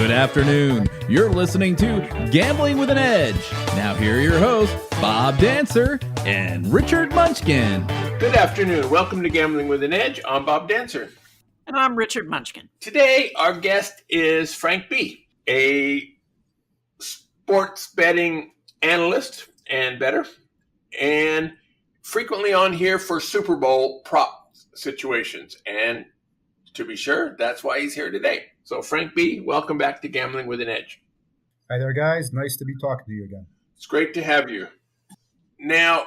Good afternoon. You're listening to Gambling with an Edge. Now here are your hosts, Bob Dancer and Richard Munchkin. Good afternoon. Welcome to Gambling with an Edge. I'm Bob Dancer. And I'm Richard Munchkin. Today, our guest is Frank B., a sports betting analyst and bettor, and frequently on here for Super Bowl prop situations. And to be sure, that's why he's here today. So, Frank B., welcome back to Gambling with an Edge. Hi there, guys. Nice to be talking to you again. It's great to have you. Now,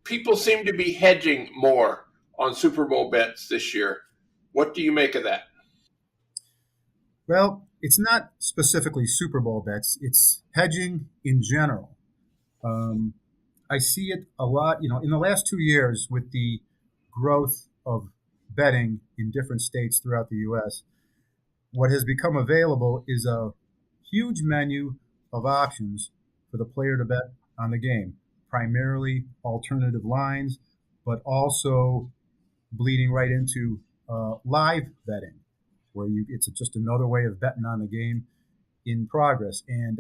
people seem to be hedging more on Super Bowl bets this year. What do you make of that? Well, it's not specifically Super Bowl bets. It's hedging in general. I see it a lot, in the last 2 years with the growth of betting in different states throughout the U.S., what has become available is a huge menu of options for the player to bet on the game, primarily alternative lines, but also bleeding right into live betting, where it's just another way of betting on the game in progress. And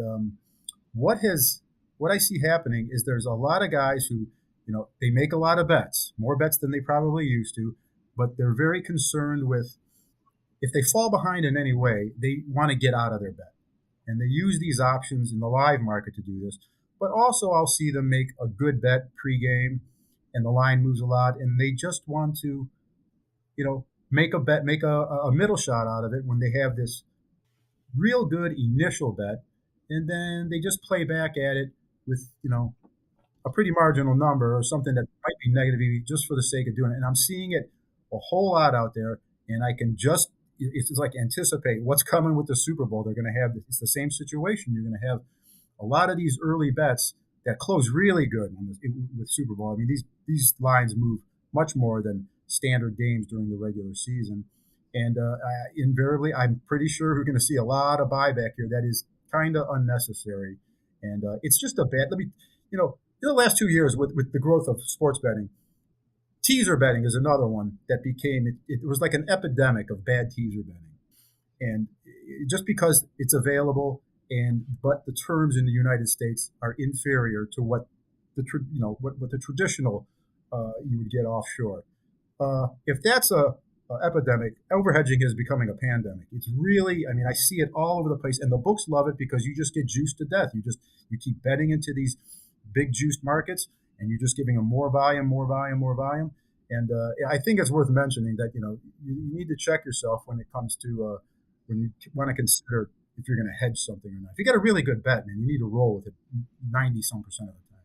what I see happening is there's a lot of guys who, they make a lot of bets, more bets than they probably used to, but they're very concerned with if they fall behind in any way, they want to get out of their bet. And they use these options in the live market to do this. But also I'll see them make a good bet pregame and the line moves a lot and they just want to, make a bet, make a middle shot out of it when they have this real good initial bet. And then they just play back at it with, a pretty marginal number or something that might be negative just for the sake of doing it. And I'm seeing it a whole lot out there, and I can just it's like anticipate what's coming with the Super Bowl. They're going to have it's the same situation. You're going to have a lot of these early bets that close really good with Super Bowl. I mean, these lines move much more than standard games during the regular season, and invariably, I'm pretty sure we're going to see a lot of buyback here. That is kind of unnecessary, and it's just a bad. In the last 2 years with the growth of sports betting. Teaser betting is another one that became, it was like an epidemic of bad teaser betting. And just because it's available but the terms in the United States are inferior to what the traditional you would get offshore. If that's a epidemic, overhedging is becoming a pandemic. It's really, I see it all over the place and the books love it because you just get juiced to death. You keep betting into these big juiced markets and you're just giving them more volume. And I think it's worth mentioning that, you need to check yourself when it comes to when you want to consider if you're going to hedge something or not. If you got a really good bet, man, you need to roll with it 90-some% of the time.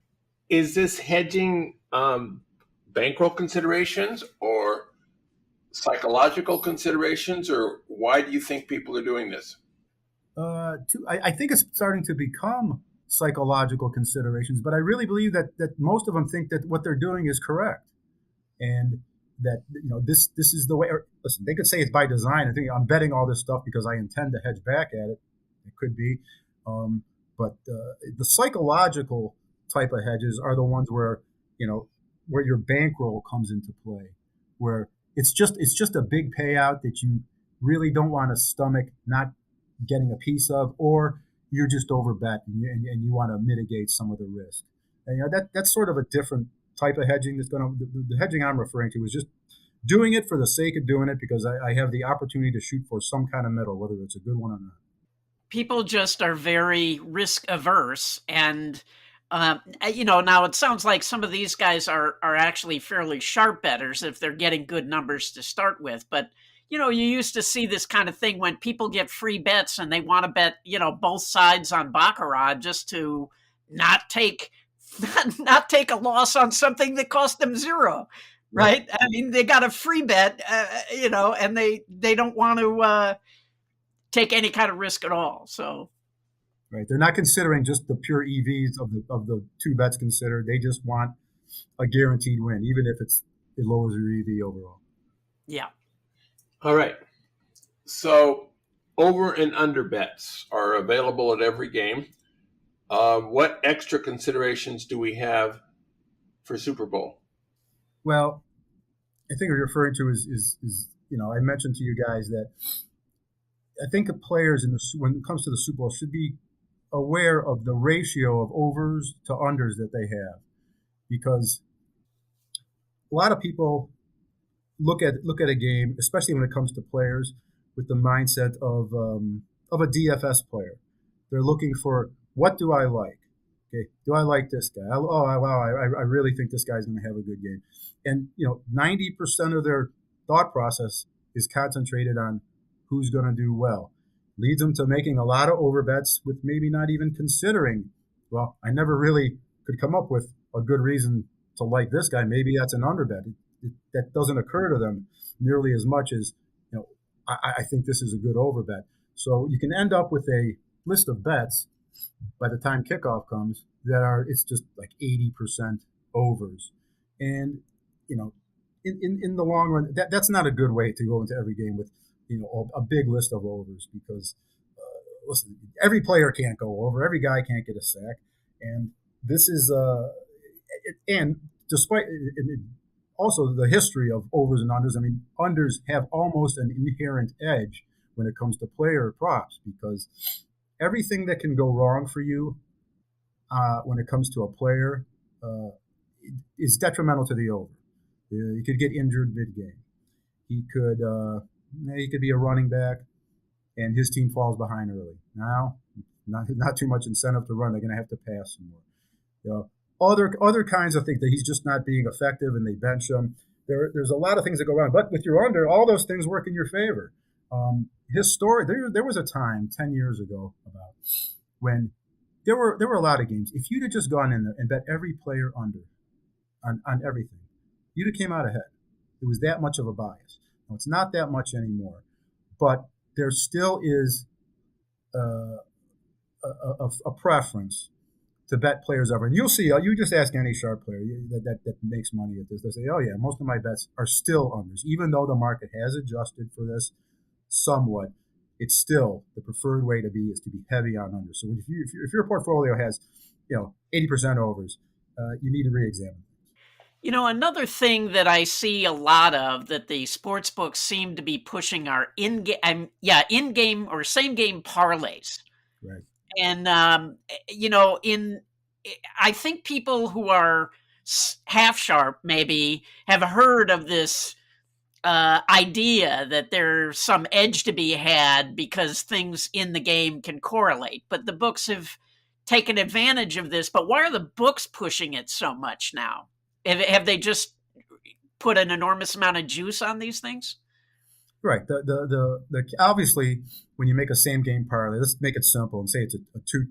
Is this hedging bankroll considerations or psychological considerations, or why do you think people are doing this? I think it's starting to become psychological considerations, but I really believe that most of them think that what they're doing is correct, and that this is the way. Listen, they could say it's by design. I think I'm betting all this stuff because I intend to hedge back at it. It could be, but the psychological type of hedges are the ones where where your bankroll comes into play, where it's just a big payout that you really don't want to stomach not getting a piece of, or you're just overbet and you want to mitigate some of the risk. And that's sort of a different type of hedging. The hedging I'm referring to is just doing it for the sake of doing it because I have the opportunity to shoot for some kind of medal, whether it's a good one or not. People just are very risk averse, and now it sounds like some of these guys are actually fairly sharp bettors if they're getting good numbers to start with, but. You used to see this kind of thing when people get free bets and they want to bet, both sides on baccarat just to not take a loss on something that cost them zero, right? I mean, they got a free bet, and they don't want to take any kind of risk at all. So, right, they're not considering just the pure EVs of the two bets considered. They just want a guaranteed win, even if it lowers your EV overall. Yeah. All right. So over and under bets are available at every game. What extra considerations do we have for Super Bowl? Well, I think what you're referring to is I mentioned to you guys that I think players when it comes to the Super Bowl should be aware of the ratio of overs to unders that they have, because a lot of people look at a game, especially when it comes to players, with the mindset of a DFS player. They're looking for, what do I like? Okay, do I like this guy? I really think this guy's going to have a good game. And 90% of their thought process is concentrated on who's going to do well. Leads them to making a lot of over bets with maybe not even considering, well, I never really could come up with a good reason to like this guy. Maybe that's an under bet. That doesn't occur to them nearly as much as, I think this is a good over bet. So you can end up with a list of bets by the time kickoff comes it's just like 80% overs. And, in the long run, that's not a good way to go into every game with, a big list of overs, because listen, every player can't go over, every guy can't get a sack. And this is, and despite, also the history of overs and unders, I mean, unders have almost an inherent edge when it comes to player props, because everything that can go wrong for you when it comes to a player is detrimental to the over. He could get injured mid-game. He could be a running back, and his team falls behind early. Now, not too much incentive to run. They're going to have to pass some more. Other kinds of things, that he's just not being effective and they bench him. There's a lot of things that go wrong. But with your under, all those things work in your favor. There was a time 10 years ago about when there were a lot of games. If you'd have just gone in there and bet every player under on everything, you'd have came out ahead. It was that much of a bias. Now, it's not that much anymore, but there still is a preference to bet players over. And you'll see, you just ask any sharp player that makes money at this. They'll say, oh yeah, most of my bets are still unders. Even though the market has adjusted for this somewhat, it's still the preferred way to be, is to be heavy on unders. So if your portfolio has 80% overs, you need to re-examine. Another thing that I see a lot of that the sports books seem to be pushing are in-game or same-game parlays. Right. And, I think people who are half sharp maybe have heard of this idea that there's some edge to be had because things in the game can correlate. But the books have taken advantage of this. But why are the books pushing it so much now? Have they just put an enormous amount of juice on these things? Right. The obviously, when you make a same game parlay, let's make it simple and say it's a two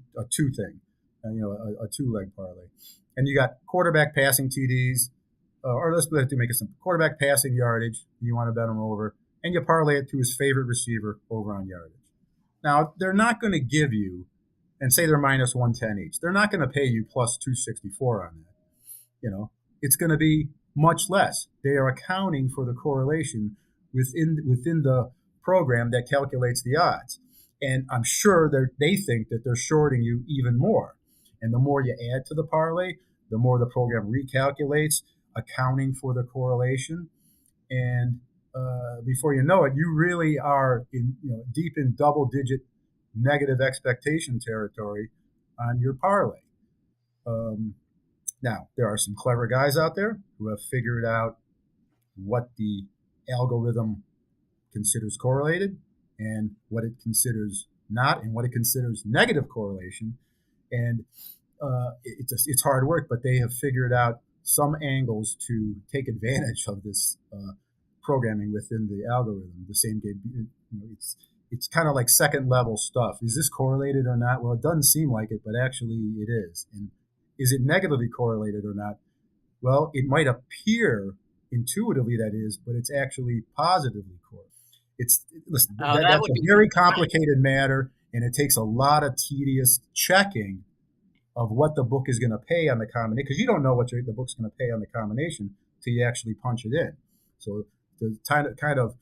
thing, a 2-leg parlay, and you got quarterback passing TDs, or let's make it simple: quarterback passing yardage. You want to bet him over, and you parlay it to his favorite receiver over on yardage. Now they're not going to give you, and say they're minus 110 each. They're not going to pay you plus 264 on that. It's going to be much less. They are accounting for the correlation within the program that calculates the odds. And I'm sure they think that they're shorting you even more. And the more you add to the parlay, the more the program recalculates, accounting for the correlation. And before you know it, you really are deep in double-digit negative expectation territory on your parlay. Now, there are some clever guys out there who have figured out what the algorithm considers correlated and what it considers not, and what it considers negative correlation. And it's hard work, but they have figured out some angles to take advantage of this programming within the algorithm. The same game, it's kind of like second level stuff. Is this correlated or not? Well, it doesn't seem like it, but actually it is. And is it negatively correlated or not? Well, it might appear intuitively that is, but it's actually positively correlated. Listen, that's a very complicated matter, and it takes a lot of tedious checking of what the book is going to pay on the combination, because you don't know what the book's going to pay on the combination till you actually punch it in. So to kind of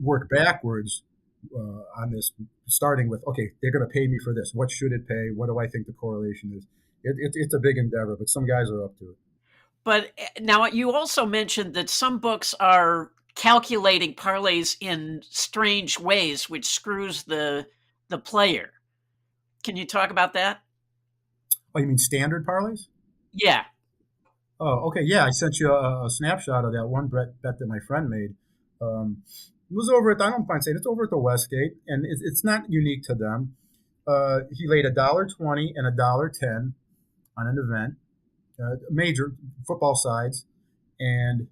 work backwards on this, starting with, okay, they're going to pay me for this. What should it pay? What do I think the correlation is? It's a big endeavor, but some guys are up to it. But now you also mentioned that some books are calculating parlays in strange ways, which screws the player. Can you talk about that? Oh, you mean standard parlays? Yeah. Oh, okay. Yeah, I sent you a snapshot of that one bet that my friend made. It was over at, I don't mind saying it's over at the Westgate, and it's not unique to them. He laid $1.20 and $1.10 on an event, major football sides, and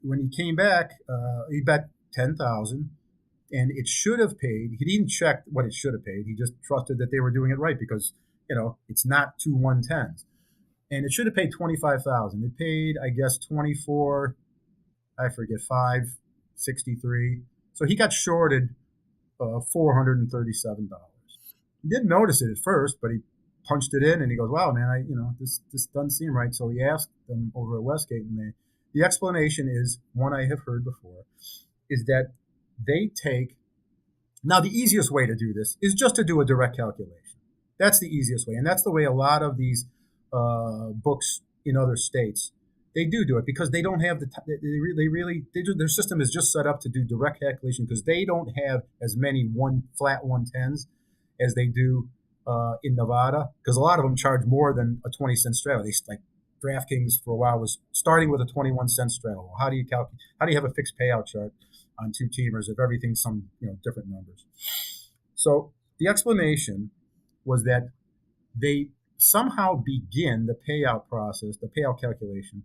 when he came back, he bet 10,000, and it should have paid. He didn't check what it should have paid. He just trusted that they were doing it right because it's not two 110s, and it should have paid 25,000. It paid, I guess, 24. I forget 563. So he got shorted $437. He didn't notice it at first, but he punched it in and he goes, "Wow, man, this doesn't seem right." So he asked them over at Westgate, and the explanation is one I have heard before, is that they take. Now, the easiest way to do this is just to do a direct calculation. That's the easiest way, and that's the way a lot of these books in other states they do it, because they don't have their system is just set up to do direct calculation because they don't have as many flat 110s as they do in Nevada, because a lot of them charge more than a 20-cent straddle. Like DraftKings for a while was starting with a 21-cent straddle. How do you have a fixed payout chart on two teamers if everything's some different numbers? So the explanation was that they somehow begin the payout process, the payout calculation,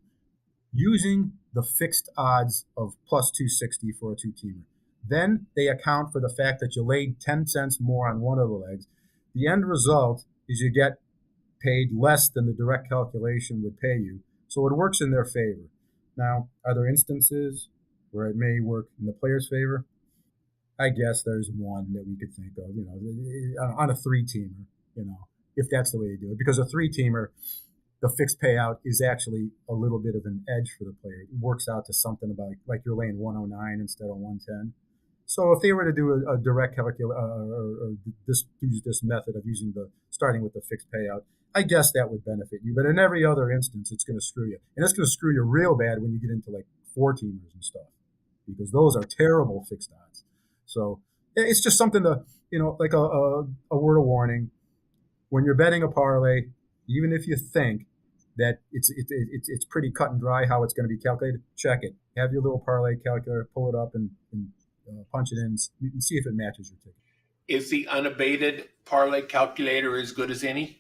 using the fixed odds of plus 260 for a two-teamer. Then they account for the fact that you laid 10 cents more on one of the legs. The end result is you get paid less than the direct calculation would pay you. So it works in their favor. Now, are there instances where it may work in the player's favor? I guess there's one that we could think of, on a three-teamer, if that's the way to do it. Because a three-teamer, the fixed payout is actually a little bit of an edge for the player. It works out to something about like you're laying 109 instead of 110. So if they were to do a direct calculation or use this method of starting with the fixed payout, I guess that would benefit you. But in every other instance, it's going to screw you. And it's going to screw you real bad when you get into like four-teamers and stuff, because those are terrible fixed odds. So it's just something to, like a word of warning. When you're betting a parlay, even if you think that it's pretty cut and dry how it's going to be calculated, check it. Have your little parlay calculator, pull it up and punch it in and see if it matches your ticket. Is the unabated parlay calculator as good as any?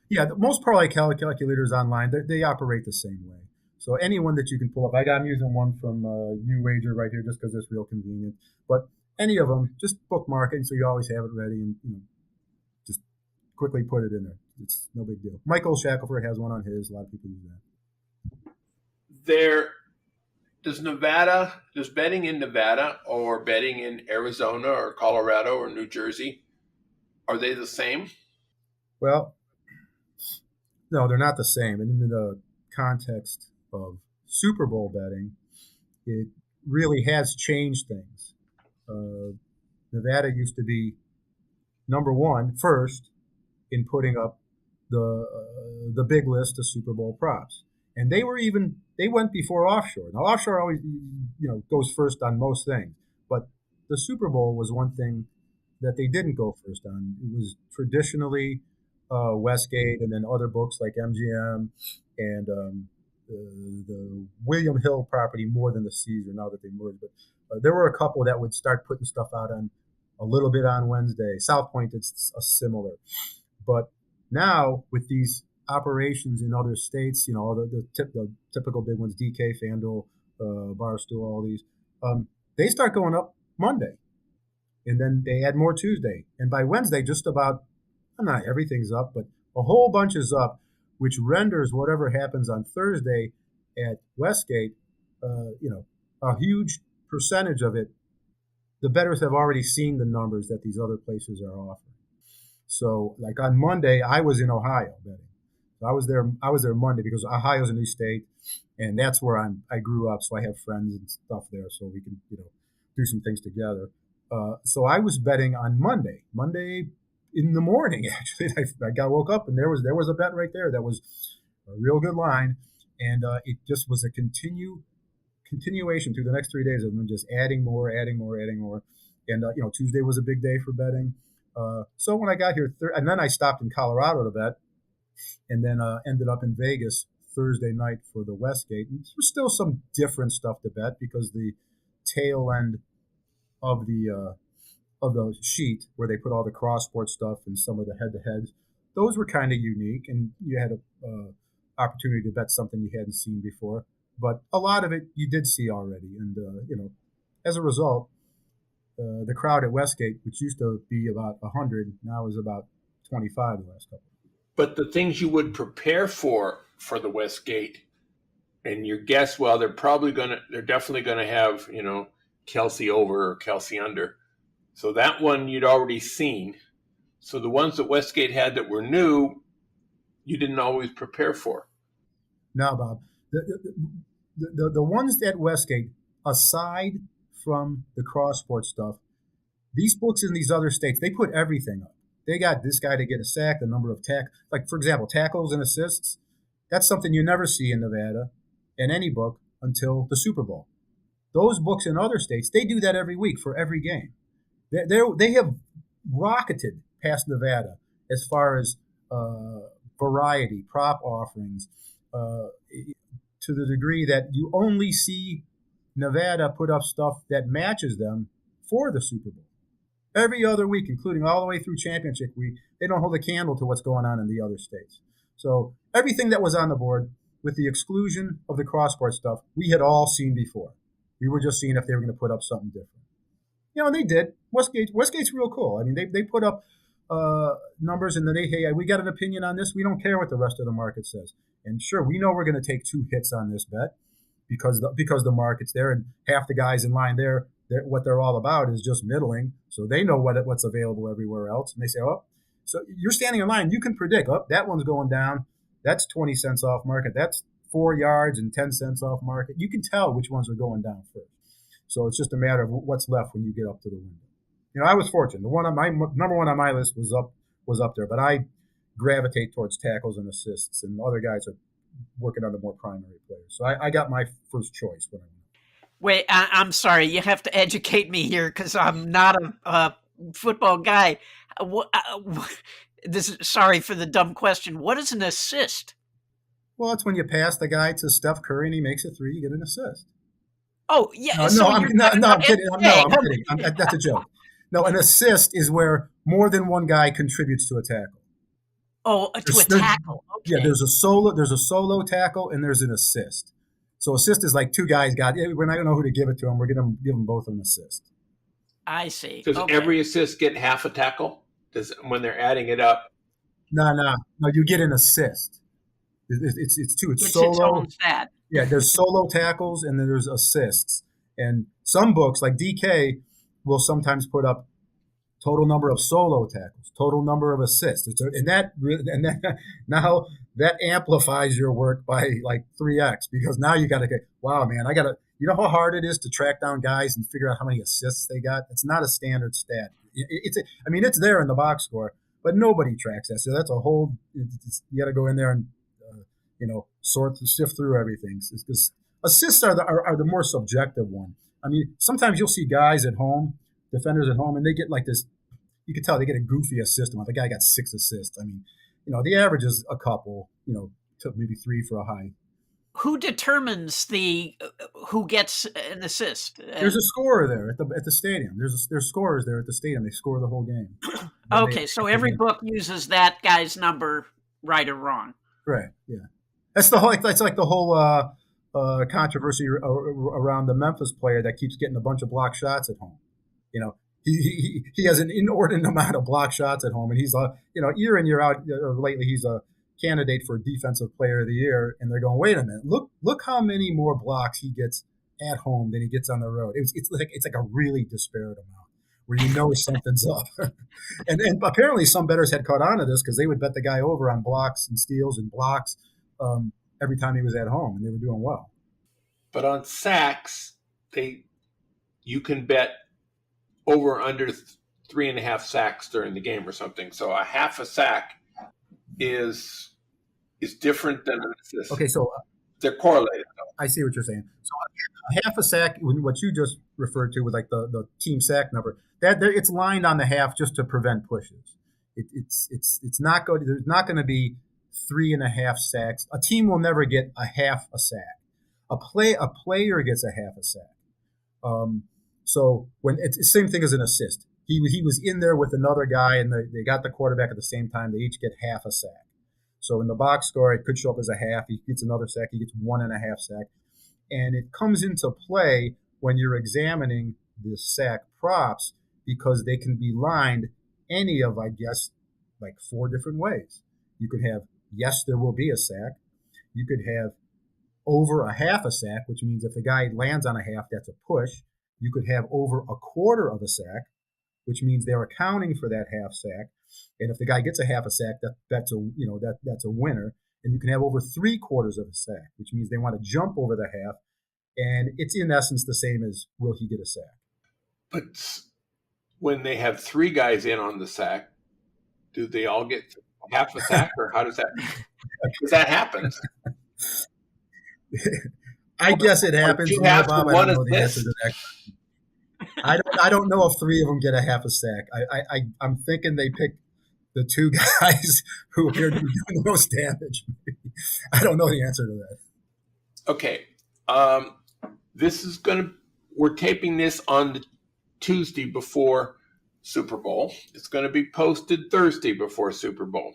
Yeah, most parlay calculators online, they operate the same way. So anyone that you can pull up, I'm using one from UWager right here just because it's real convenient. But any of them, just bookmark it so you always have it ready and just quickly put it in there. It's no big deal. Michael Shackelford has one on his. A lot of people use that. Does betting in Nevada or betting in Arizona or Colorado or New Jersey, are they the same? Well, no, they're not the same. And in the context of Super Bowl betting, it really has changed things. Nevada used to be number one first in putting up the big list of Super Bowl props, and they went before offshore. Now offshore always goes first on most things, but the Super Bowl was one thing that they didn't go first on. It was traditionally Westgate, and then other books like MGM and the William Hill property more than the Caesar now that they merged. But there were a couple that would start putting stuff out on a little bit on Wednesday. South Point, it's a similar. But now with these operations in other states, the typical big ones, DK, FanDuel, Barstool, all these, they start going up Monday. And then they add more Tuesday. And by Wednesday, just about, not everything's up, but a whole bunch is up, which renders whatever happens on Thursday at Westgate, a huge percentage of it. The bettors have already seen the numbers that these other places are offering. So, like on Monday, I was in Ohio betting. So I was there Monday because Ohio's a new state, and that's where I grew up. So I have friends and stuff there, so we can do some things together. So I was betting on Monday in the morning. Actually, I woke up and there was a bet right there that was a real good line, and it just was a continuation through the next 3 days of them just adding more. And, Tuesday was a big day for betting. So when I got here, and then I stopped in Colorado to bet, and then ended up in Vegas Thursday night for the Westgate. And there's still some different stuff to bet because the tail end of the sheet where they put all the cross sport stuff and some of the head-to-heads, those were kind of unique, and you had a opportunity to bet something you hadn't seen before. But a lot of it you did see already, and as a result, the crowd at Westgate, which used to be about 100, now is about 25 the last couple. But the things you would prepare for the Westgate, and your guess, well, they're definitely gonna have Kelsey over or Kelsey under. So that one you'd already seen. So the ones that Westgate had that were new, you didn't always prepare for. No, Bob. The ones at Westgate, aside from the cross sport stuff, these books in these other states, they put everything up. They got this guy to get a sack, the number of like for example, tackles and assists. That's something you never see in Nevada in any book until the Super Bowl. Those books in other states, they do that every week for every game. They have rocketed past Nevada as far as variety, prop offerings, to the degree that you only see Nevada put up stuff that matches them for the Super Bowl. Every other week, including all the way through championship week, they don't hold a candle to what's going on in the other states. So everything that was on the board, with the exclusion of the cross-sport stuff, we had all seen before. We were just seeing if they were going to put up something different. And they did. Westgate's real cool. I mean, they put up numbers, and then hey, we got an opinion on this. We don't care what the rest of the market says. And sure, we know we're going to take 2 hits on this bet because the market's there, and half the guys in line there, what they're all about is just middling. So they know what's available everywhere else. And they say, oh, so you're standing in line. You can predict, oh, that one's going down. That's 20 cents off market. That's 4 yards and 10 cents off market. You can tell which ones are going down first. So it's just a matter of what's left when you get up to the window. I was fortunate. The one on my number one on my list was up there, but I gravitate towards tackles and assists, and other guys are working on the more primary players. So I got my first choice when I went. Wait, I'm sorry. You have to educate me here because I'm not a football guy. Sorry for the dumb question. What is an assist? Well, it's when you pass the guy to Steph Curry and he makes a 3, you get an assist. Oh, yeah. I'm kidding. I'm kidding. That's a joke. No, an assist is where more than one guy contributes to a tackle. Oh, to a tackle. Okay. Yeah, there's a solo tackle, and there's an assist. So assist is like 2 guys when I don't know who to give it to them, we're going to give them both an assist. I see. Does every assist get half a tackle? When they're adding it up? No, you get an assist. It's 2. It's solo. Its own stat. Yeah, there's solo tackles and then there's assists. And some books like DK will sometimes put up total number of solo tackles, total number of assists. Now that amplifies your work by like 3x, because now you got to get, wow, man, you know how hard it is to track down guys and figure out how many assists they got? It's not a standard stat. It's there in the box score, but nobody tracks that. So that's a whole, you got to go in there and, sift through everything. Because assists are the more subjective one. I mean, sometimes you'll see guys at home, defenders at home, and they get like this, you can tell they get a goofy assist amount. The guy got 6 assists. I mean, the average is a couple, to maybe 3 for a high. Who determines who gets an assist? There's a scorer there at the stadium. There's scorers there at the stadium. They score the whole game. Okay, so every book uses that guy's number, right or wrong. Right. Yeah. That's like the whole controversy around the Memphis player that keeps getting a bunch of block shots at home. He has an inordinate amount of block shots at home, and he's year in year out. Lately, he's a candidate for Defensive Player of the Year, and they're going, wait a minute, look how many more blocks he gets at home than he gets on the road. It's like a really disparate amount where something's up. and apparently some bettors had caught on to this because they would bet the guy over on blocks and steals and blocks every time he was at home, and they were doing well. But on sacks, you can bet over or under 3.5 sacks during the game or something. So a half a sack is different than an assist. Okay, so they're correlated. I see what you're saying. So half a sack, what you just referred to with like the team sack number, that it's lined on the half just to prevent pushes. It's not going. There's not going to be 3.5 sacks. A team will never get a half a sack. A player gets a half a sack. So when it's the same thing as an assist. He was in there with another guy, and they got the quarterback at the same time. They each get half a sack. So in the box score, it could show up as a half. He gets another sack. He gets 1.5 sack. And it comes into play when you're examining the sack props because they can be lined any of, I guess, like 4 different ways. You could have, yes, there will be a sack. You could have over a half a sack, which means if the guy lands on a half, that's a push. You could have over a quarter of a sack, which means they're accounting for that half sack. And if the guy gets a half a sack, that's a winner. And you can have over 3/4 of a sack, which means they want to jump over the half. And it's in essence the same as will he get a sack? But when they have 3 guys in on the sack, do they all get half a sack, or how does that? Because that happens. I guess it happens. You have Bob, to I one don't know the of answer this. to that. I don't know if 3 of them get a half a sack. I'm thinking they pick the 2 guys who appear to be doing the most damage. I don't know the answer to that. Okay. We're taping this on the Tuesday before Super Bowl. It's going to be posted Thursday before Super Bowl.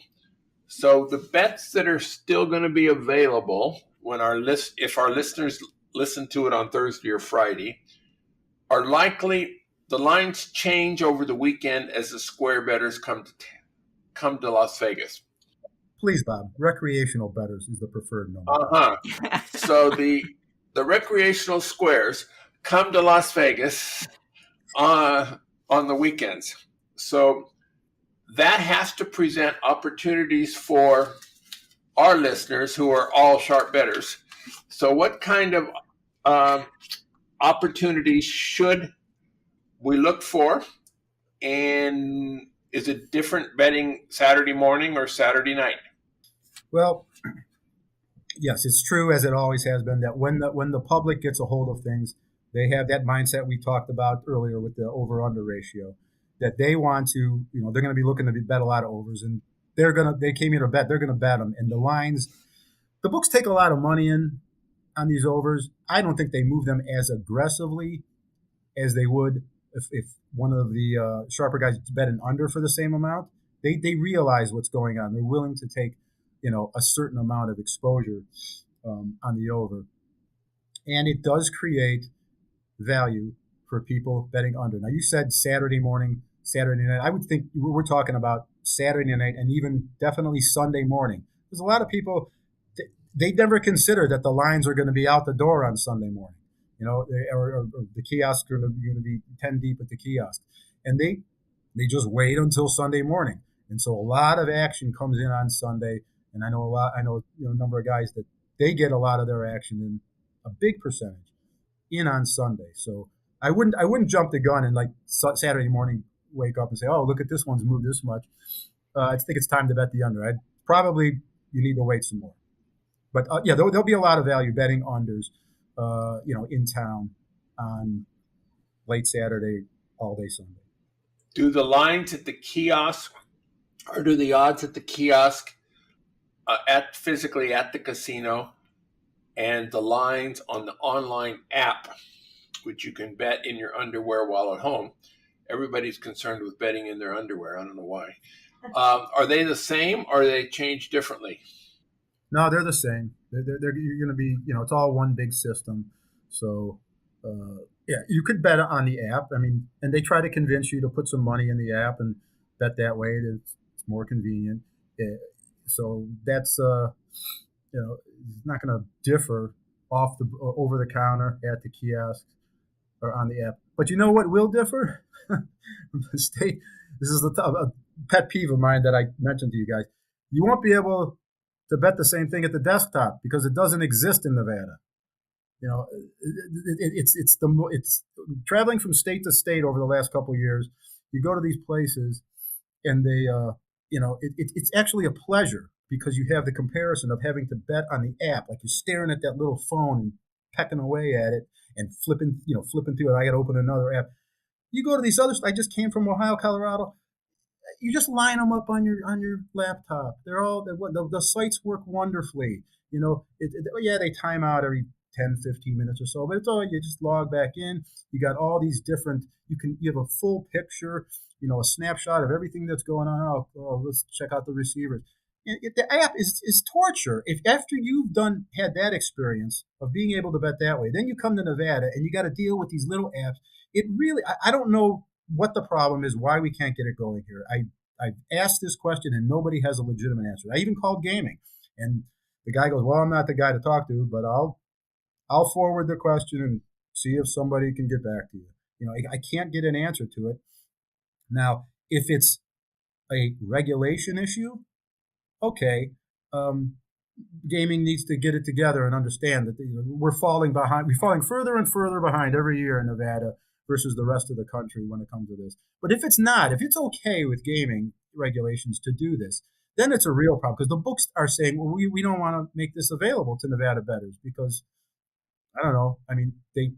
So the bets that are still going to be available if our listeners listen to it on Thursday or Friday, are likely the lines change over the weekend as the square bettors come to Las Vegas. Please, Bob. Recreational bettors is the preferred number. So the recreational squares come to Las Vegas on the weekends. So that has to present opportunities for our listeners who are all sharp bettors. So what kind of opportunities should we look for? And is it different betting Saturday morning or Saturday night? Well, yes, it's true, as it always has been, that when the public gets a hold of things, they have that mindset we talked about earlier with the over-under ratio, that they want to, they're going to be looking to bet a lot of overs, and they came here to bet, they're going to bet them. And the lines, the books take a lot of money in on these overs. I don't think they move them as aggressively as they would if one of the sharper guys bet an under for the same amount. They realize what's going on. They're willing to take a certain amount of exposure on the over, and it does create value for people betting under. Now, you said Saturday morning, Saturday night. I would think we're talking about Saturday night and even definitely Sunday morning. There's a lot of people, they never consider that the lines are going to be out the door on Sunday morning, or the kiosks are going to be 10 deep at the kiosk, and they just wait until Sunday morning. And so a lot of action comes in on Sunday. And I know a number of guys that they get a lot of their action in, a big percentage, in on Sunday. So I wouldn't jump the gun and like Saturday morning wake up and say, oh, look at this one's moved this much. I think it's time to bet the under. You need to wait some more. But there'll be a lot of value betting unders, in town on late Saturday, all day Sunday. Do the lines at the kiosk, or do the odds at the kiosk physically at the casino, and the lines on the online app, which you can bet in your underwear while at home? Everybody's concerned with betting in their underwear. I don't know why. Are they the same, or are they changed differently? No, they're the same. You're going to be, it's all one big system. So, you could bet on the app. I mean, and they try to convince you to put some money in the app and bet that way. It's more convenient. So that's, it's not going to differ over the counter at the kiosk or on the app. But you know what will differ? This is a pet peeve of mine that I mentioned to you guys. You won't be able to bet the same thing at the desktop because it doesn't exist in Nevada. It's traveling from state to state over the last couple of years. You go to these places, and they, it's actually a pleasure because you have the comparison of having to bet on the app, like you're staring at that little phone and pecking away at it and flipping through it. I got to open another app. You go to these others. I just came from Ohio, Colorado. You just line them up on your laptop. The sites work wonderfully. They time out every 10, 15 minutes or so, but it's all, you just log back in. You got all these different, you have a full picture, a snapshot of everything that's going on. Let's check out the receivers. The app is torture. If after you've had that experience of being able to bet that way, then you come to Nevada and you got to deal with these little apps. It really, I don't know what the problem is, why we can't get it going here. I've asked this question and nobody has a legitimate answer. I even called gaming, and the guy goes, "Well, I'm not the guy to talk to, but I'll forward the question and see if somebody can get back to you." I can't get an answer to it. Now, if it's a regulation issue, okay, gaming needs to get it together and understand that we're falling behind. We're falling further and further behind every year in Nevada versus the rest of the country when it comes to this. But if it's okay with gaming regulations to do this, then it's a real problem, because the books are saying, well, we don't want to make this available to Nevada bettors because, I don't know, I mean, they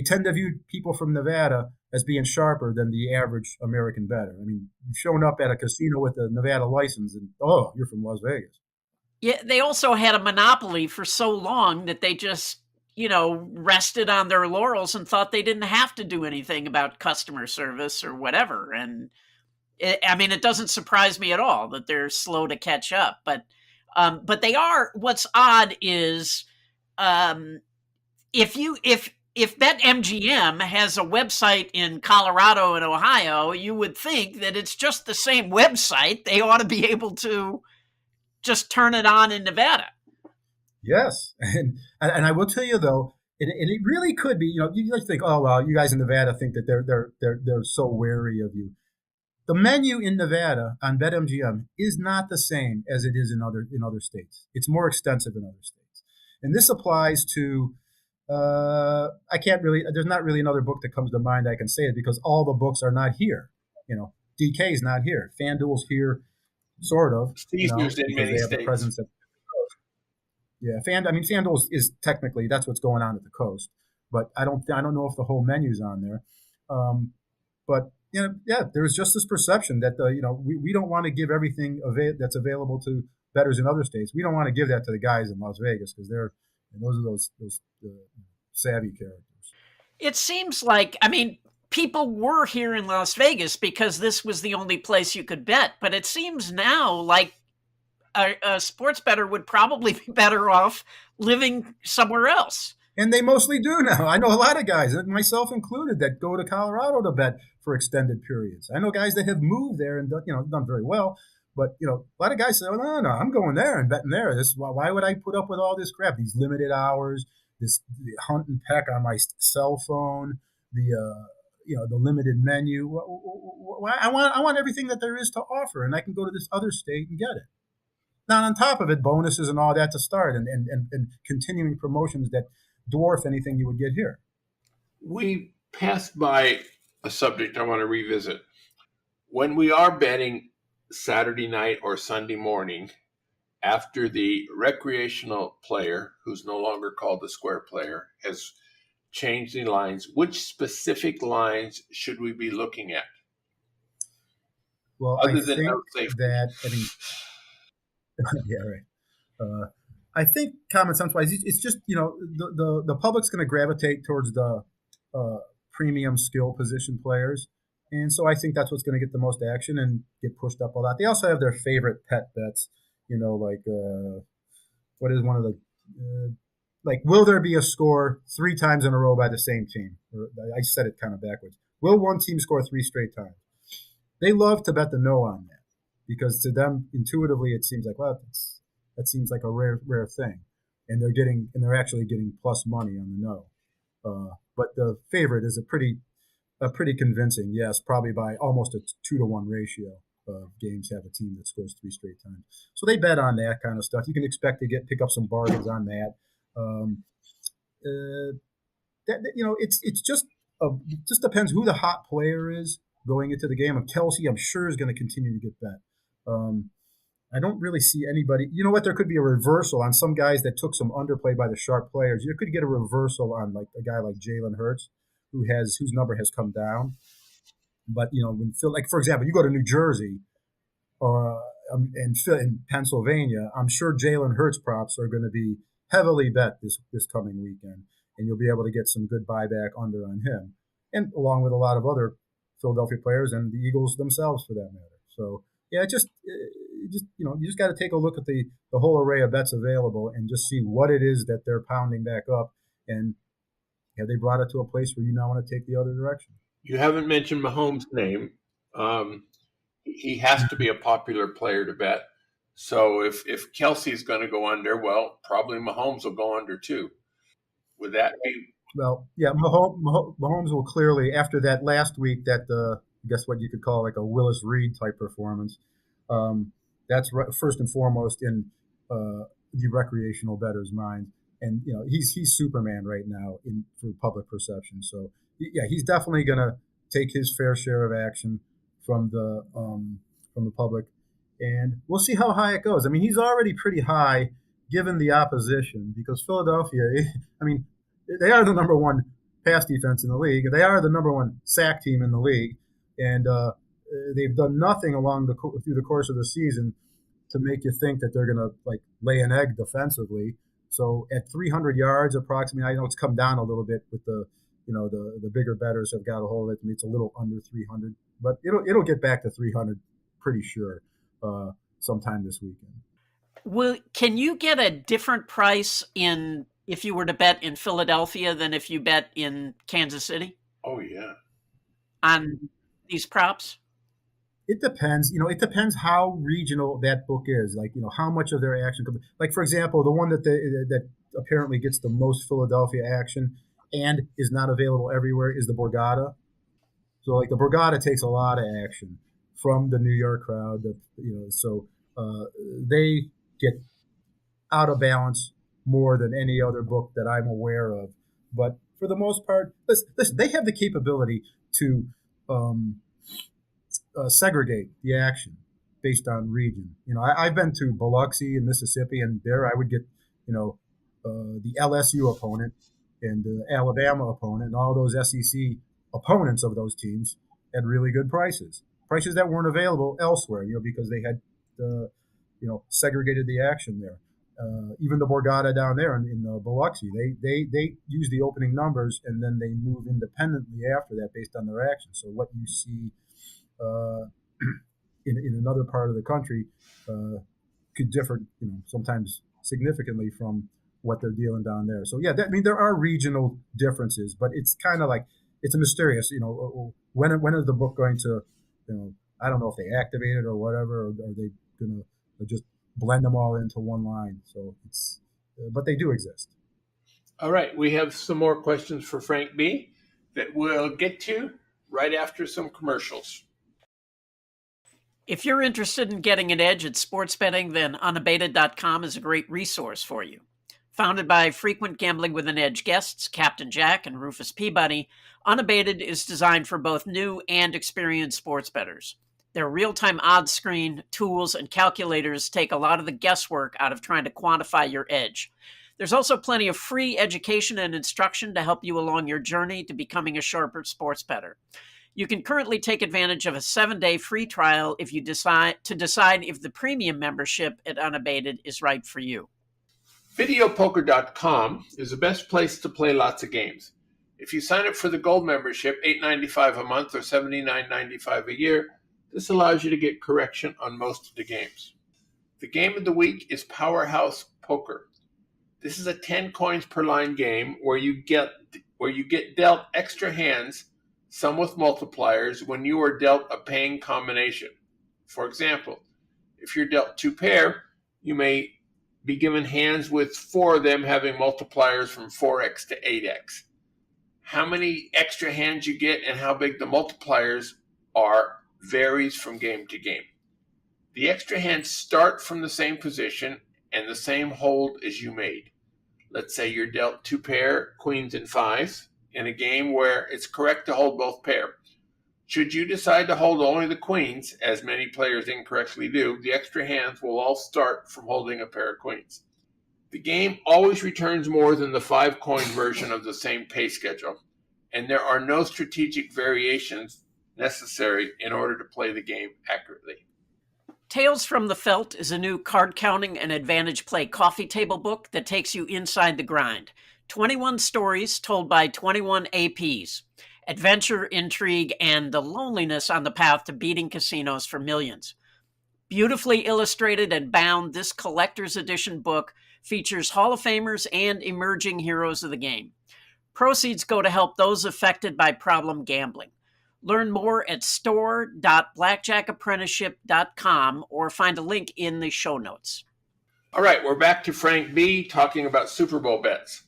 tend to view people from Nevada as being sharper than the average American bettor. I mean, you've shown up at a casino with a Nevada license and, oh, you're from Las Vegas. Yeah, they also had a monopoly for so long that they just, rested on their laurels and thought they didn't have to do anything about customer service or whatever. And it doesn't surprise me at all that they're slow to catch up. But they are. What's odd is if BetMGM has a website in Colorado and Ohio, you would think that it's just the same website. They ought to be able to just turn it on in Nevada. Yes, and I will tell you though, and it really could be. You think, oh well, you guys in Nevada think that they're so wary of you. The menu in Nevada on BetMGM is not the same as it is in other states. It's more extensive in other states, and this applies to. I can't really. There's not really another book that comes to mind I can say it, because all the books are not here. DK's not here. FanDuel's here, sort of. Caesars in many states. Presence at Yeah, FanDuel is technically, that's what's going on at the coast, but I don't know if the whole menu's on there. But there's just this perception that we don't want to give everything that's available to bettors in other states. We don't want to give that to the guys in Las Vegas, because those are those savvy characters. It seems like, people were here in Las Vegas because this was the only place you could bet, but it seems now like a sports bettor would probably be better off living somewhere else. And they mostly do now. I know a lot of guys, myself included, that go to Colorado to bet for extended periods. I know guys that have moved there and done very well. But a lot of guys say, "Oh, no, I'm going there and betting there. Why would I put up with all this crap? These limited hours, this hunt and peck on my cell phone, the limited menu. I want everything that there is to offer, and I can go to this other state and get it." Now, on top of it, bonuses and all that to start, and continuing promotions that dwarf anything you would get here. We passed by a subject I want to revisit. When we are betting Saturday night or Sunday morning, after the recreational player, who's no longer called the square player, has changed the lines, which specific lines should we be looking at? Well, I think that, yeah, right. I think common sense wise, it's just, the public's going to gravitate towards the premium skill position players. And so I think that's what's going to get the most action and get pushed up a lot. They also have their favorite pet bets, like what is one of the, will there be a score 3 times in a row by the same team? I said it kind of backwards. Will one team score 3 straight times? They love to bet the no on that, because to them, intuitively, it seems like, well, that seems like a rare thing, and they're actually getting plus money on the no. But the favorite is a pretty convincing yes, probably by almost a 2-to-1 ratio of games have a team that scores 3 straight times. So they bet on that kind of stuff. You can expect to pick up some bargains on that. It's just depends who the hot player is going into the game. Kelsey, I'm sure, is going to continue to get bet. I don't really see anybody. You know what? There could be a reversal on some guys that took some underplay by the sharp players. You could get a reversal on like a guy like Jalen Hurts, whose number has come down. But when Phil, like for example, you go to New Jersey or in Pennsylvania, I'm sure Jalen Hurts props are going to be heavily bet this coming weekend, and you'll be able to get some good buyback under on him, and along with a lot of other Philadelphia players and the Eagles themselves for that matter. So yeah, you just got to take a look at the whole array of bets available and just see what it is that they're pounding back up, and have they brought it to a place where you now want to take the other direction. You haven't mentioned Mahomes' name. He has to be a popular player to bet. So if Kelsey's going to go under, well, probably Mahomes will go under too. Would that be? Well, yeah, Mahomes will clearly, after that last week, I guess what you could call like a Willis Reed type performance. That's first and foremost in the recreational bettor's mind, and he's Superman right now for public perception. So yeah, he's definitely going to take his fair share of action from the public, and we'll see how high it goes. I mean, he's already pretty high given the opposition, because Philadelphia, I mean, they are the number one pass defense in the league. They are the number one sack team in the league, and they've done nothing through the course of the season to make you think that they're going to like lay an egg defensively. So at 300 yards approximately, I know it's come down a little bit with the bigger bettors have got a hold of it. I mean, it's a little under 300, but it'll get back to 300 pretty sure sometime this weekend. Can you get a different price if you were to bet in Philadelphia than if you bet in Kansas City? Oh yeah. On these props? It depends. It depends how regional that book is. Like, how much of their action comes. Like, for example, the one that apparently gets the most Philadelphia action and is not available everywhere is the Borgata. So, like, the Borgata takes a lot of action from the New York crowd. So they get out of balance more than any other book that I'm aware of. But for the most part, listen, they have the capability to segregate the action based on region. I've been to Biloxi in Mississippi, and there I would get, the LSU opponent and the Alabama opponent and all those SEC opponents of those teams at really good prices that weren't available elsewhere, because they had, segregated the action there. Even the Borgata down there in Biloxi, they use the opening numbers and then they move independently after that based on their action. So what you see in another part of the country could differ, sometimes significantly from what they're dealing down there. So yeah, there are regional differences, but it's kind of like it's a mysterious. When is the book going to, I don't know if they activate it or whatever, or are they going to just blend them all into one line? So but they do exist. All right, we have some more questions for Frank B that we'll get to right after some commercials. If you're interested in getting an edge at sports betting, then unabated.com is a great resource for you. Founded by frequent Gambling with an Edge guests, Captain Jack and Rufus Peabody, Unabated is designed for both new and experienced sports bettors. Their real-time odds screen, tools, and calculators take a lot of the guesswork out of trying to quantify your edge. There's also plenty of free education and instruction to help you along your journey to becoming a sharper sports bettor. You can currently take advantage of a 7-day free trial if you decide if the premium membership at Unabated is right for you. Videopoker.com is the best place to play lots of games. If you sign up for the gold membership, $8.95 a month or $79.95 a year, this allows you to get correction on most of the games. The game of the week is Powerhouse Poker. This is a 10 coins per line game where you get dealt extra hands, some with multipliers, when you are dealt a paying combination. For example, if you're dealt 2 pair, you may be given hands with 4 of them having multipliers from 4x to 8x. How many extra hands you get and how big the multipliers are varies from game to game. The extra hands start from the same position and the same hold as you made. Let's say you're dealt 2 pair, queens and 5s, in a game where it's correct to hold both pair. Should you decide to hold only the queens, as many players incorrectly do, the extra hands will all start from holding a pair of queens. The game always returns more than the 5-coin version of the same pay schedule, and there are no strategic variations necessary in order to play the game accurately. Tales from the Felt is a new card counting and advantage play coffee table book that takes you inside the grind. 21 stories told by 21 APs. Adventure, intrigue, and the loneliness on the path to beating casinos for millions. Beautifully illustrated and bound, this collector's edition book features Hall of Famers and emerging heroes of the game. Proceeds go to help those affected by problem gambling. Learn more at store.blackjackapprenticeship.com or find a link in the show notes. All right, we're back to Frank B. talking about Super Bowl bets.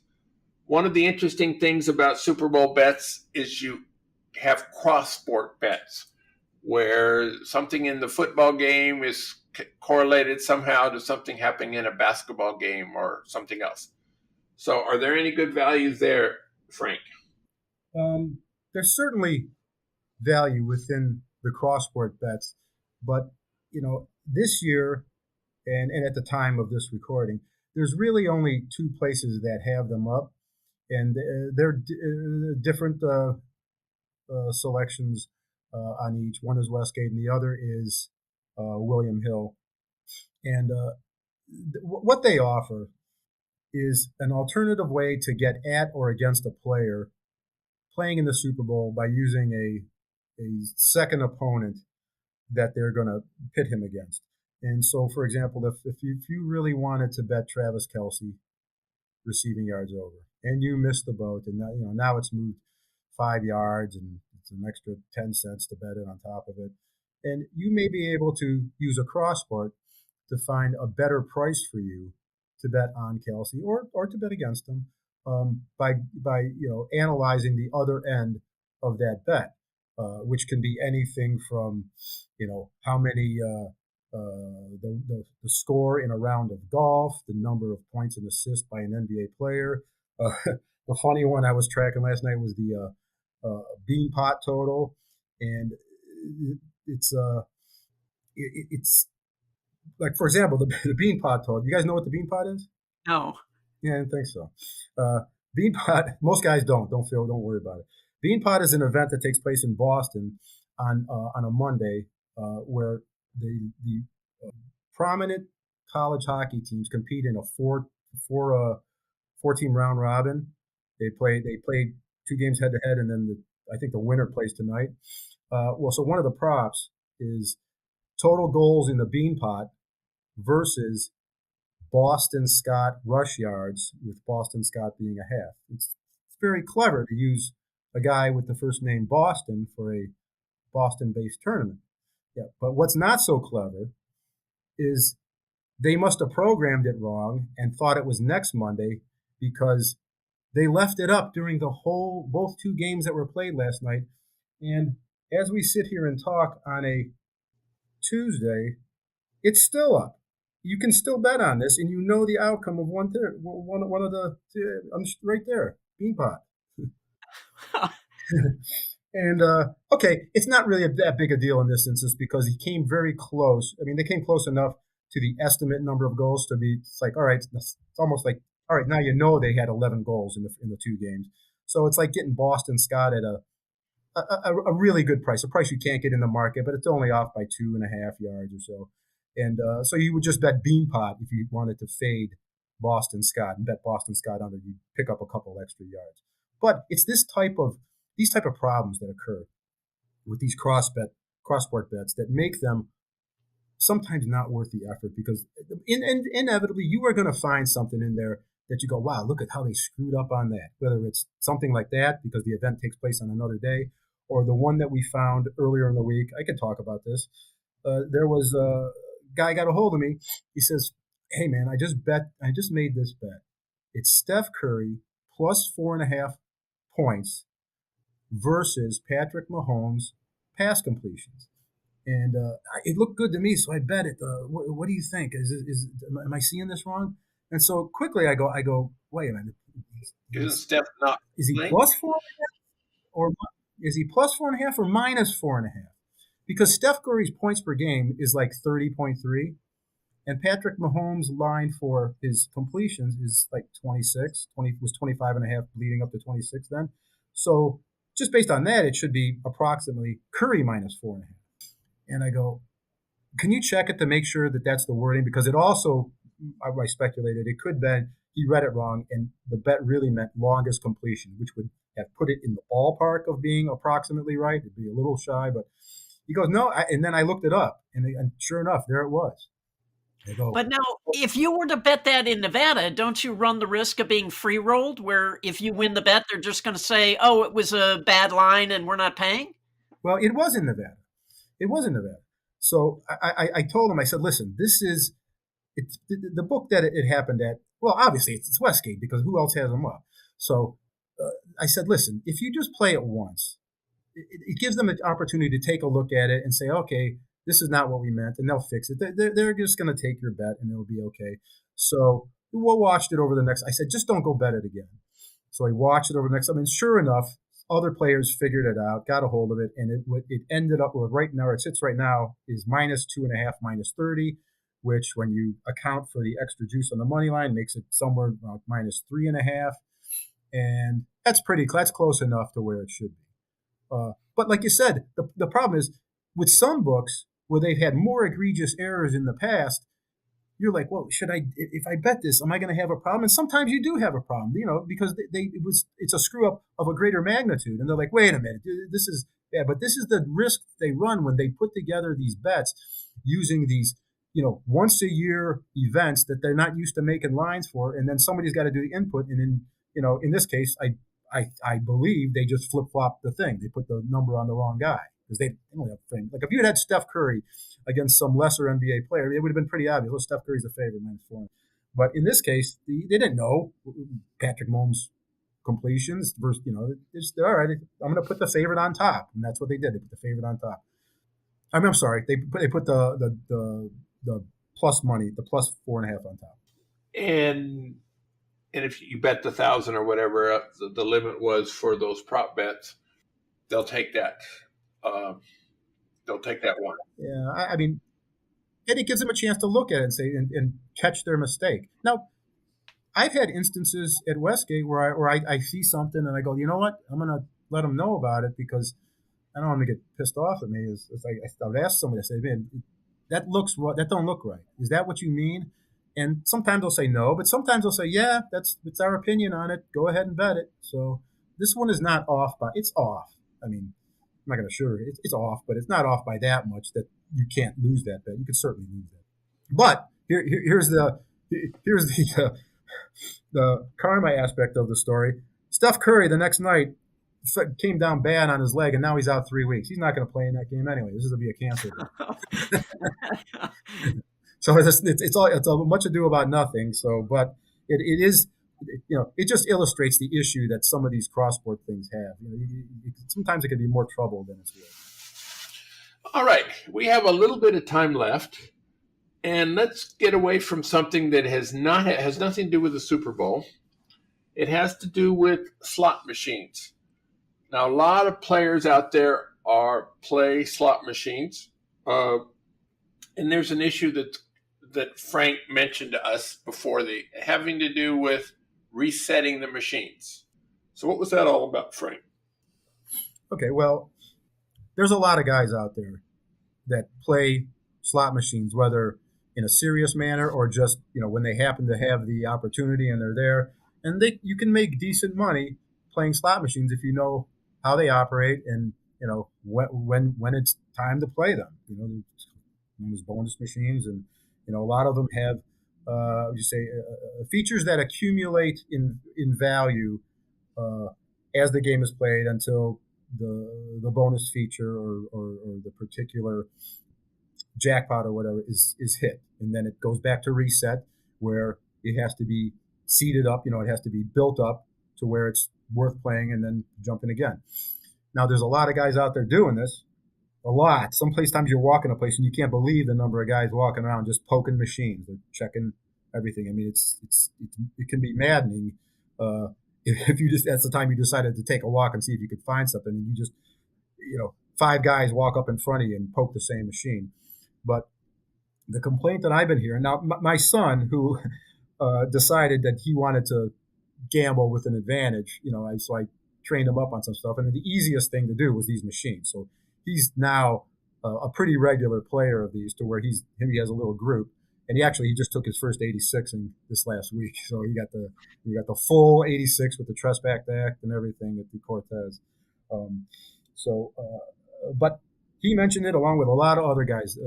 One of the interesting things about Super Bowl bets is you have cross-sport bets, where something in the football game is correlated somehow to something happening in a basketball game or something else. So are there any good values there, Frank? There's certainly value within the cross-sport bets, but, this year and at the time of this recording, there's really only 2 places that have them up, and they're different selections on each. One is Westgate, and the other is William Hill. And what they offer is an alternative way to get at or against a player playing in the Super Bowl by using a second opponent that they're going to pit him against. And so, for example, if you really wanted to bet Travis Kelce receiving yards over, and you missed the boat, and now it's moved 5 yards, and it's an extra 10 cents to bet it on top of it, and you may be able to use a cross-sport to find a better price for you to bet on Kelce or to bet against him by analyzing the other end of that bet, which can be anything from how many the score in a round of golf, the number of points and assists by an NBA player. The funny one I was tracking last night was the bean pot total, and it's like, for example, the bean pot total. You guys know what the bean pot is? No. Yeah, I didn't think so. Bean pot. Most guys don't worry about it. Bean pot is an event that takes place in Boston on a Monday, where the prominent college hockey teams compete in a four team round robin. They played 2 games head to head, and then I think the winner plays tonight. So one of the props is total goals in the bean pot versus Boston Scott rush yards, with Boston Scott being a half. It's very clever to use a guy with the first name Boston for a Boston-based tournament. Yeah, but what's not so clever is they must have programmed it wrong and thought it was next Monday, because they left it up during both 2 games that were played last night. And as we sit here and talk on a Tuesday, it's still up. You can still bet on this, and the outcome of one of the. I'm right there, Beanpot. And okay, it's not really that big a deal in this instance, because he came very close. I mean, they came close enough to the estimate number of goals to be. It's like, all right, it's almost like, all right, now they had 11 goals in the 2 games. So it's like getting Boston Scott at a really good price, a price you can't get in the market, but it's only off by 2.5 yards or so. And so you would just bet Beanpot if you wanted to fade Boston Scott and bet Boston Scott under. You pick up a couple extra yards. But it's these type of problems that occur with these cross-sport bets that make them sometimes not worth the effort, because inevitably you are going to find something in there that you go, wow, look at how they screwed up on that. Whether it's something like that because the event takes place on another day, or the one that we found earlier in the week. I could talk about this. There was a guy got a hold of me. He says, hey man, I just made this bet. It's Steph Curry plus 4.5 points versus Patrick Mahomes pass completions. And it looked good to me, so I bet it. What do you think? Am I seeing this wrong? And so quickly I go, wait a minute. Isn't Steph not? Is he playing? plus 4.5 or what? is he plus 4.5 or minus 4.5? Because Steph Curry's points per game is like 30.3, and Patrick Mahomes' line for his completions is like 26. Was 25.5 leading up to 26 then. So just based on that, it should be approximately Curry minus 4.5. And I go, can you check it to make sure that that's the wording? Because it also, I speculated, it could be he read it wrong, and the bet really meant longest completion, which would have put it in the ballpark of being approximately right. It'd be a little shy, but he goes, no. And then I looked it up, and sure enough, there it was. I go, But now, if you were to bet that in Nevada, don't you run the risk of being free rolled, where if you win the bet, they're just going to say, oh, it was a bad line and we're not paying? well, it was in Nevada. It was in Nevada. So I told him, I said, listen, this is the book that it happened at. Well, obviously, it's Westgate, because who else has them up? So I said, listen, if you just play it once, it gives them an opportunity to take a look at it and say, okay, this is not what we meant, and they'll fix it. They're just going to take your bet, and it'll be okay. So we watched it over the next. I said, just don't go bet it again. So I watched it over the next. I mean, sure enough, other players figured it out, got a hold of it, and it ended up with right now. It sits right now is minus 2.5, minus 30, which when you account for the extra juice on the money line makes it somewhere about minus 3.5, and that's close enough to where it should be. But like you said, the problem is with some books where they've had more egregious errors in the past. You're like, well, if I bet this, am I going to have a problem? And sometimes you do have a problem, because it's a screw up of a greater magnitude. And they're like, wait a minute, this is bad. But this is the risk they run when they put together these bets using these, once a year events that they're not used to making lines for. And then somebody's got to do the input. And then, in this case, I believe they just flip flop the thing. They put the number on the wrong guy. Because they don't have frame. Like if you had Steph Curry against some lesser NBA player, it would have been pretty obvious. Well, Steph Curry's the favorite, minus 4. But in this case, they didn't know Patrick Mahomes' completions versus, they're all right. I'm going to put the favorite on top, and that's what they did. They put the favorite on top. I'm sorry. They put the plus money, the plus 4.5 on top. And if you bet the 1,000 or whatever the limit was for those prop bets, they'll take that. They'll take that one. Yeah, I mean, and it gives them a chance to look at it and say and catch their mistake. Now, I've had instances at Westgate where I see something and I go, you know what? I'm going to let them know about it because I don't want them to get pissed off at me. I would ask somebody, I say, man, that don't look right. Is that what you mean? And sometimes they'll say no, but sometimes they'll say, yeah, it's our opinion on it. Go ahead and bet it. So this one is not off, but it's off. I mean, I'm not going to assure you it's off, but it's not off by that much that you can't lose that bet. You could certainly lose that. But here's the karma aspect of the story. Steph Curry the next night came down bad on his leg, and now he's out 3 weeks. He's not going to play in that game anyway. This is going to be a cancer. So it's much ado about nothing. So, but it is. It just illustrates the issue that some of these cross-sport things have. Sometimes it can be more trouble than it's worth. All right, we have a little bit of time left, and let's get away from something that has nothing to do with the Super Bowl. It has to do with slot machines. Now, a lot of players out there play slot machines, and there's an issue that Frank mentioned to us before, having to do with resetting the machines. So what was that all about, Frank? Okay, well, there's a lot of guys out there that play slot machines, whether in a serious manner or just, when they happen to have the opportunity and they're there. And you can make decent money playing slot machines if you know how they operate and, when it's time to play them. There's bonus machines, and, a lot of them have features that accumulate in value as the game is played until the bonus feature or the particular jackpot or whatever is hit, and then it goes back to reset where it has to be seeded up. It has to be built up to where it's worth playing, and then jump in again. Now, there's a lot of guys out there doing this. A lot. Times you're walking a place and you can't believe the number of guys walking around just poking machines. They're checking everything. I mean, it can be maddening. if you just, that's the time you decided to take a walk and see if you could find something, and you just, 5 guys walk up in front of you and poke the same machine. But the complaint that I've been hearing now, my son, who decided that he wanted to gamble with an advantage, so I trained him up on some stuff, and the easiest thing to do was these machines. So he's now a pretty regular player of these, to where he has a little group, and he just took his first 86 in this last week. So he got the full 86 with the Trespack Act and everything at the Cortez. But he mentioned it along with a lot of other guys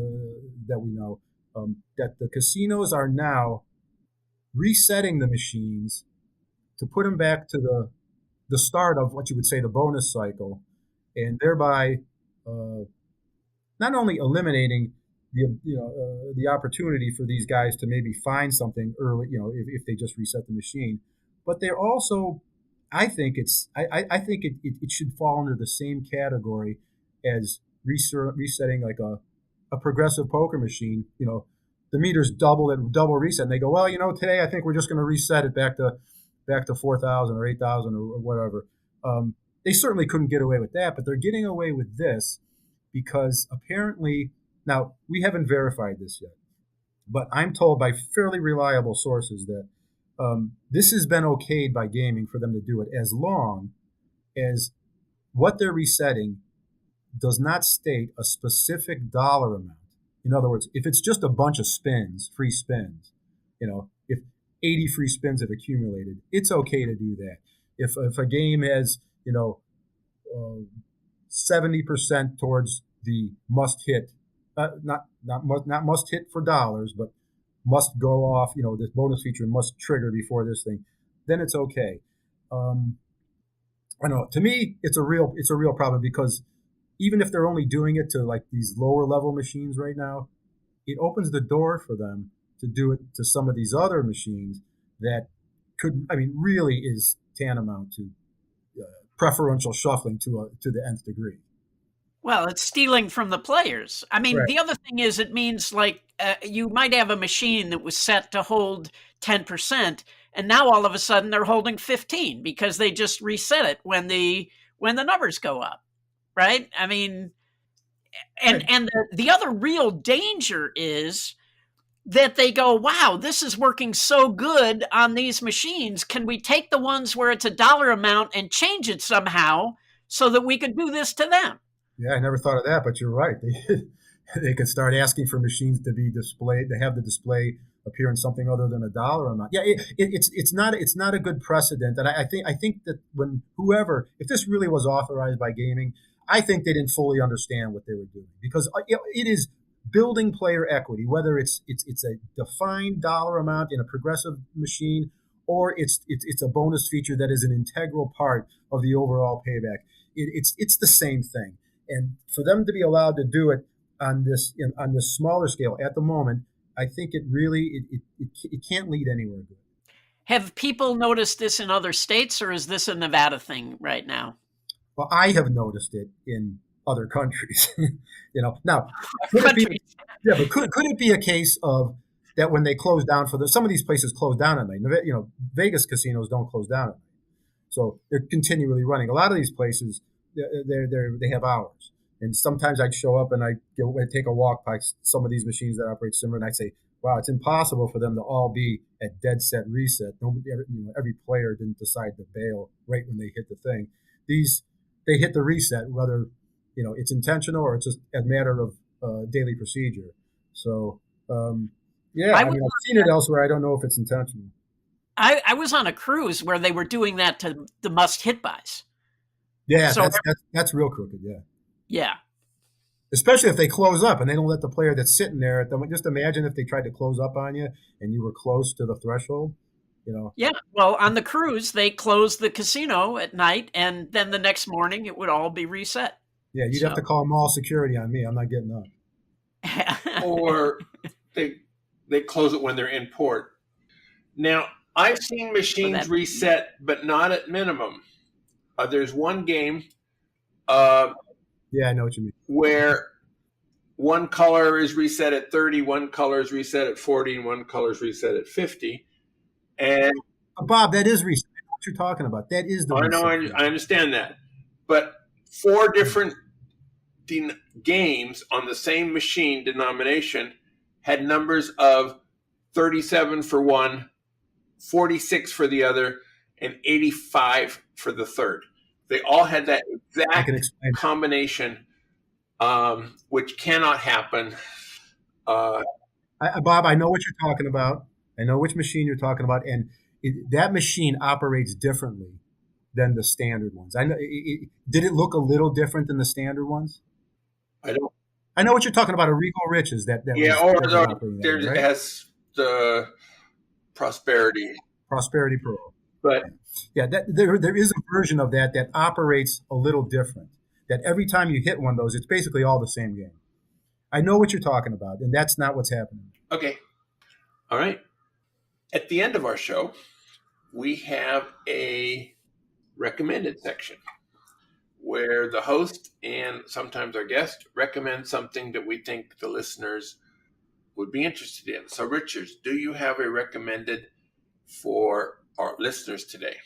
that we know, that the casinos are now resetting the machines to put them back to the start of what you would say the bonus cycle, and thereby not only eliminating the opportunity for these guys to maybe find something early, if they just reset the machine, but they're also, I think it should fall under the same category as resetting like a progressive poker machine. The meters double reset, and they go, well, today I think we're just going to reset it back to 4,000 or 8,000 or whatever. They certainly couldn't get away with that, but they're getting away with this because apparently, now we haven't verified this yet, but I'm told by fairly reliable sources that this has been okayed by gaming for them to do it, as long as what they're resetting does not state a specific dollar amount. In other words, if it's just a bunch of free spins, if 80 free spins have accumulated, it's okay to do that. If a game has, 70% towards the must hit, not must hit for dollars, but must go off, this bonus feature must trigger before this thing, then it's okay. I know, to me, it's a real problem, because even if they're only doing it to like these lower level machines right now, it opens the door for them to do it to some of these other machines that really is tantamount to preferential shuffling to the nth degree. Well, it's stealing from the players. I mean, Right. The other thing is, it means like you might have a machine that was set to hold 10%, and now all of a sudden they're holding 15 because they just reset it when the numbers go up, right? I mean, and the other real danger is that they go, wow, this is working so good on these machines. Can we take the ones where it's a dollar amount and change it somehow so that we could do this to them? Yeah, I never thought of that, but you're right. They could start asking for machines to be displayed, to have the display appear in something other than a dollar amount. Yeah, it's not a good precedent, and I think that if this really was authorized by gaming, I think they didn't fully understand what they were doing, because it is building player equity, whether it's a defined dollar amount in a progressive machine, or it's a bonus feature that is an integral part of the overall payback. It's the same thing. And for them to be allowed to do it on this smaller scale at the moment, I think it really it can't lead anywhere good. Have people noticed this in other states, or is this a Nevada thing right now? Well, I have noticed it in other countries. Now could it be a case of that when they close down some of these places close down at night? Vegas casinos don't close down at night, so they're continually running. A lot of these places, they have hours, and sometimes I'd show up and I'd take a walk by some of these machines that operate similar, and I'd say, wow, it's impossible for them to all be at dead set reset. Every player didn't decide to bail right when they hit the thing. They hit the reset, whether it's intentional or it's just a matter of daily procedure. So I've seen it elsewhere. I don't know if it's intentional. I was on a cruise where they were doing that to the must hit buys. Yeah, so that's real crooked. Yeah. Yeah. Especially if they close up and they don't let the player that's sitting there. Just imagine if they tried to close up on you and you were close to the threshold. Yeah. Well, on the cruise, they closed the casino at night, and then the next morning it would all be reset. Yeah, you'd have to call mall security on me. I'm not getting up. Or they close it when they're in port. Now, I've seen machines reset, but not at minimum. There's one game. Yeah, I know what you mean. Where one color is reset at 30, one color is reset at 40, and one color is reset at 50. And Bob, that is reset. what you're talking about. That is the I know, reset. I understand that. But 4 different games on the same machine denomination had numbers of 37 for one, 46 for the other, and 85 for the third. They all had that exact combination, which cannot happen. Bob, I know what you're talking about. I know which machine you're talking about, and that machine operates differently than the standard ones. I know. Did it look a little different than the standard ones? I don't. I know what you're talking about. A Regal Riches that yeah, or it has the Prosperity Pro. But yeah, there is a version of that operates a little different. That every time you hit one of those, it's basically all the same game. I know what you're talking about, and that's not what's happening. Okay. All right. At the end of our show, we have a recommended section where the host and sometimes our guest recommend something that we think the listeners would be interested in. So, Richard, do you have a recommended for our listeners today?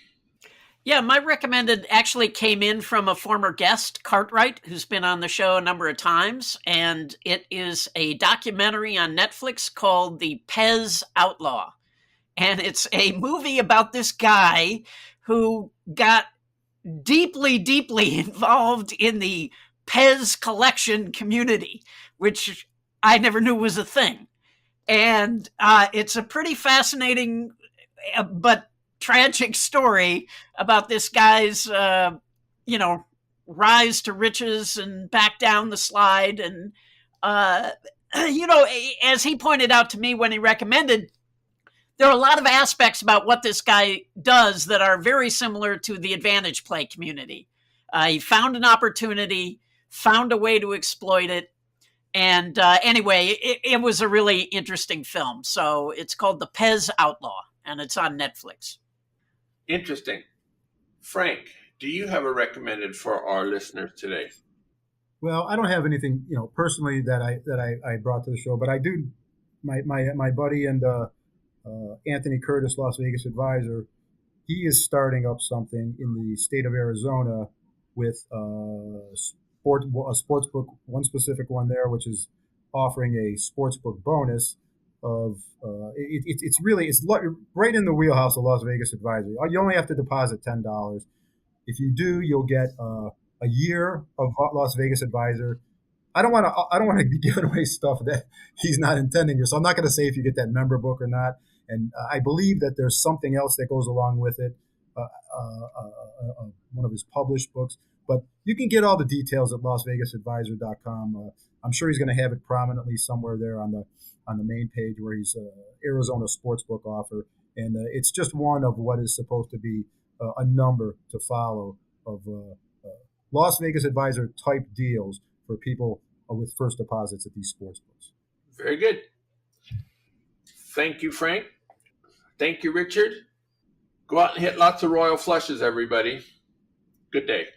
Yeah, my recommended actually came in from a former guest, Cartwright, who's been on the show a number of times. And it is a documentary on Netflix called The Pez Outlaw. And it's a movie about this guy who got deeply, deeply involved in the Pez collection community, which I never knew was a thing. And it's a pretty fascinating but tragic story about this guy's, rise to riches and back down the slide. And, as he pointed out to me when he recommended, there are a lot of aspects about what this guy does that are very similar to the advantage play community. He found an opportunity, found a way to exploit it. And anyway, it was a really interesting film. So it's called The Pez Outlaw, and it's on Netflix. Interesting. Frank, do you have a recommended for our listeners today? Well, I don't have anything, personally that I brought to the show, but I do. My buddy and Anthony Curtis, Las Vegas advisor, he is starting up something in the state of Arizona with a sports book, one specific one there, which is offering a sports book bonus of it's right in the wheelhouse of Las Vegas advisory. You only have to deposit $10. If you do, you'll get a year of Las Vegas advisor. I don't want to be giving away stuff that he's not intending to. So I'm not going to say if you get that member book or not. And I believe that there's something else that goes along with it, one of his published books. But you can get all the details at LasVegasAdvisor.com. I'm sure he's going to have it prominently somewhere there on the main page where he's Arizona Sportsbook offer. And it's just one of what is supposed to be a number to follow of Las Vegas Advisor type deals for people with first deposits at these sportsbooks. Very good. Thank you, Frank. Thank you, Richard. Go out and hit lots of royal flushes, everybody. Good day.